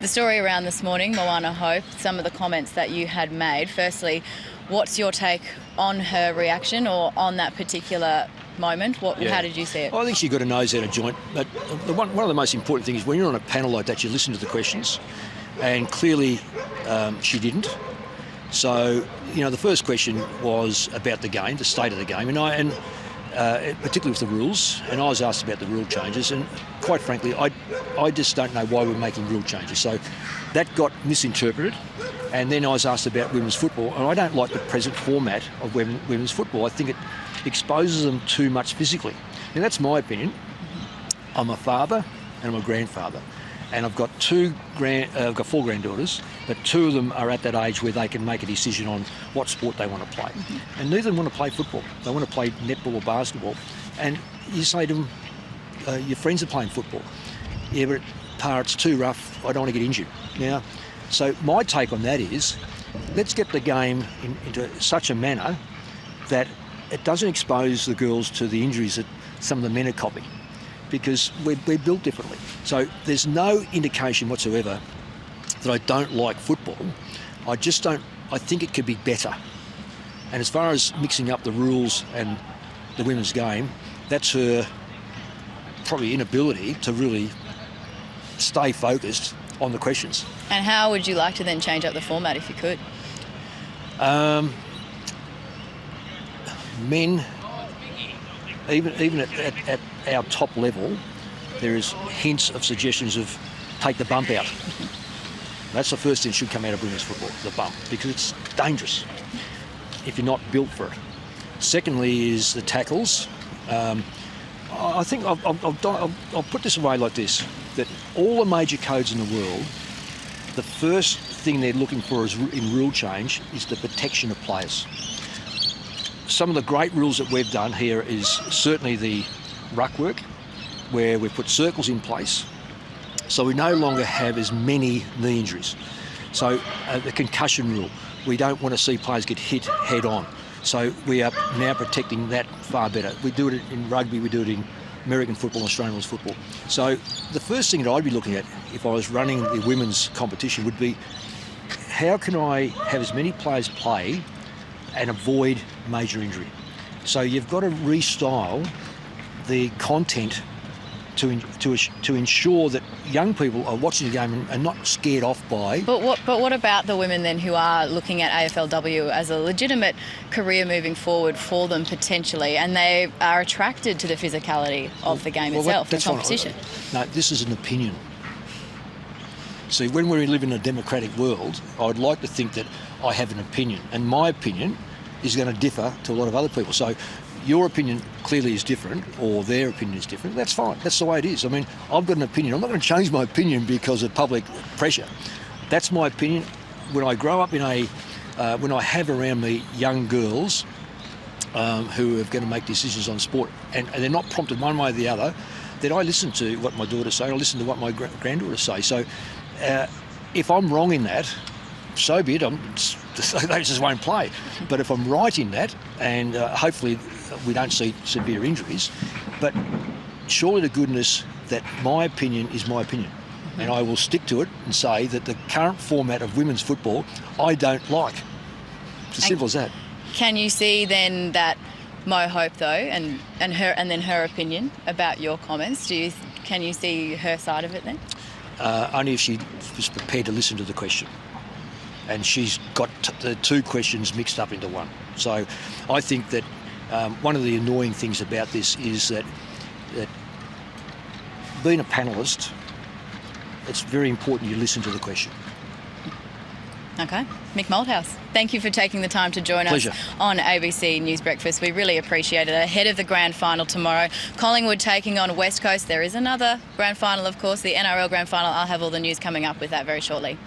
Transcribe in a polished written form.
The story around this morning, Moana Hope, some of the comments that you had made. Firstly, what's your take on her reaction or on that particular moment? How did you see it? I think she got a nose out of joint. But one of the most important things is when you're on a panel like that, you listen to the questions. And clearly she didn't. So, the first question was about the game, the state of the game. And particularly with the rules, and I was asked about the rule changes, and quite frankly, I just don't know why we're making rule changes. So that got misinterpreted, and then I was asked about women's football, and I don't like the present format of women's football. I think it exposes them too much physically. And that's my opinion. I'm a father and I'm a grandfather, and I've got I've got 4 granddaughters, but 2 of them are at that age where they can make a decision on what sport they want to play. And neither of them want to play football. They want to play netball or basketball. And you say to them, your friends are playing football. Yeah, but Pa, it's too rough. I don't want to get injured. Now, so my take on that is, let's get the game into such a manner that it doesn't expose the girls to the injuries that some of the men are copying, because we're built differently. So there's no indication whatsoever that I don't like football. I think it could be better. And as far as mixing up the rules and the women's game, that's her probably inability to really stay focused on the questions. And how would you like to then change up the format if you could? Men, even at our top level, there is hints of suggestions of take the bump out. That's the first thing that should come out of women's football, the bump, because it's dangerous if you're not built for it. Secondly is the tackles. I think I'll put this away like this, that all the major codes in the world, the first thing they're looking for in rule change is the protection of players. Some of the great rules that we've done here is certainly the ruck work, where we've put circles in place, so we no longer have as many knee injuries. So the concussion rule, we don't want to see players get hit head on. So we are now protecting that far better. We do it in rugby, we do it in American football, Australian rules football. So the first thing that I'd be looking at if I was running the women's competition would be, how can I have as many players play and avoid major injury? So you've got to restyle the content to ensure that young people are watching the game and not scared off by. But what about the women then who are looking at AFLW as a legitimate career moving forward for them potentially, and they are attracted to the physicality of the game itself, the competition? No, this is an opinion. See, when we live in a democratic world, I'd like to think that I have an opinion, and my opinion is going to differ to a lot of other people. So your opinion clearly is different, or their opinion is different. That's fine. That's the way it is. I mean, I've got an opinion. I'm not going to change my opinion because of public pressure. That's my opinion. When I grow up when I have around me young girls who are going to make decisions on sport, and they're not prompted one way or the other, then I listen to what my daughters say. I listen to what my granddaughters say. So if I'm wrong in that, so be it. They just won't play. But if I'm right in that, and hopefully we don't see severe injuries, but surely to goodness that my opinion is my opinion. And I will stick to it and say that the current format of women's football I don't like. It's as simple as that. Can you see then that Mo Hope though, and then her opinion about your comments? Can you see her side of it then? Only if she was prepared to listen to the question. And she's got the 2 questions mixed up into one. So I think that one of the annoying things about this is that being a panellist, it's very important you listen to the question. Okay. Mick Malthouse, thank you for taking the time to join Pleasure. us on ABC News Breakfast. We really appreciate it. Ahead of the grand final tomorrow, Collingwood taking on West Coast. There is another grand final, of course, the NRL grand final. I'll have all the news coming up with that very shortly.